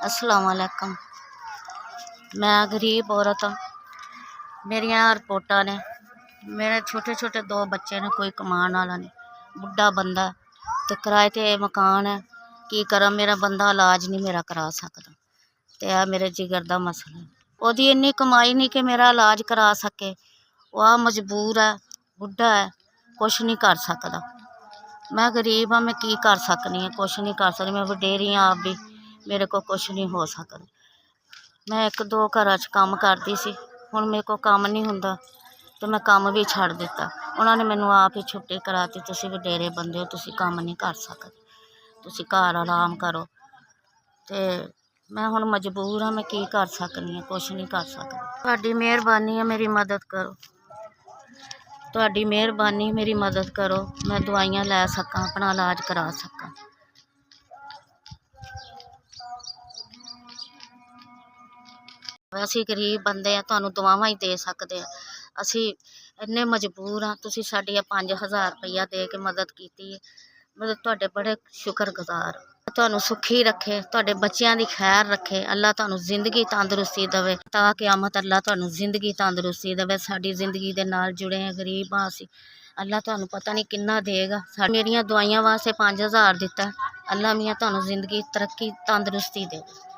अस्सलाम वालेकुम। मैं गरीब औरत हाँ। मेरिया रिपोर्टां ने मेरे छोटे छोटे दो बच्चे ने, कोई कमान वाला नहीं, बुढ़ा बंदा तो किराए ते मकान है। की करा, मेरा बंदा इलाज नहीं मेरा करा सकता, तो यह मेरे जिगर का मसला है। ओदी इन्नी कमाई नहीं कि मेरा इलाज करा सके। वह मजबूर है, बुढ़ा है, कुछ नहीं कर सकता। मैं गरीब हाँ, मैं की कर सकनी है? कुछ नहीं कर सकती। मैं वडेरी हाँ आप भी, मेरे को कुछ नहीं हो सकता। मैं एक दो घर काम करती सी, हुण मेरे को काम नहीं हुंदा तो मैं काम भी छड्ड दिता। उन्होंने मैनू आप ही छुट्टी कराती, तुसीं वडेरे बंदे हो, तुसीं काम नहीं कर सकते, तुसीं घर आराम करो। तो मैं हुण मजबूर हाँ, मैं की कर सकनी है? कुछ नहीं कर सकती। तुहाडी मेहरबानी है, मेरी मदद करो। तुहाडी मेहरबानी, मेरी मदद करो, मैं दवाइयां लै सकां, अपना इलाज करा सकां। ਅਸੀਂ गरीब बंदे आ, ਤੁਹਾਨੂੰ ਦੁਆਵਾਂ ਹੀ ਦੇ ਸਕਦੇ ਆ। ਅਸੀਂ ਇੰਨੇ ਮਜਬੂਰ ਆ, ਤੁਸੀਂ ਸਾਡੀ 5000 ਰੁਪਈਆ ਦੇ ਕੇ ਮਦਦ ਕੀਤੀ ਹੈ। ਮਤਲਬ ਤੁਹਾਡੇ ਬੜੇ ਸ਼ੁਕਰਗੁਜ਼ਾਰ। ਤੁਹਾਨੂੰ ਸੁਖੀ ਰੱਖੇ, ਤੁਹਾਡੇ ਬੱਚਿਆਂ ਦੀ ਖੈਰ ਰੱਖੇ। ਅੱਲਾ ਤੁਹਾਨੂੰ ਜ਼ਿੰਦਗੀ ਤੰਦਰੁਸਤੀ ਦੇਵੇ, ਤਾਂ ਕਿਆਮਤ ਅੱਲਾ ਤੁਹਾਨੂੰ ਜ਼ਿੰਦਗੀ ਤੰਦਰੁਸਤੀ ਦੇਵੇ। ਸਾਡੀ ਜ਼ਿੰਦਗੀ ਦੇ ਨਾਲ ਜੁੜੇ ਆ, ਗਰੀਬ ਆ ਅਸੀਂ। ਅੱਲਾ ਤੁਹਾਨੂੰ ਪਤਾ ਨਹੀਂ ਕਿੰਨਾ ਦੇਗਾ। ਮੇਰੀਆਂ ਦਵਾਈਆਂ ਵਾਸਤੇ 5000 ਦਿੱਤਾ। ਅੱਲਾ ਮੀਆਂ ਤੁਹਾਨੂੰ ਜ਼ਿੰਦਗੀ, ਤਰੱਕੀ, ਤੰਦਰੁਸਤੀ ਦੇਵੇ।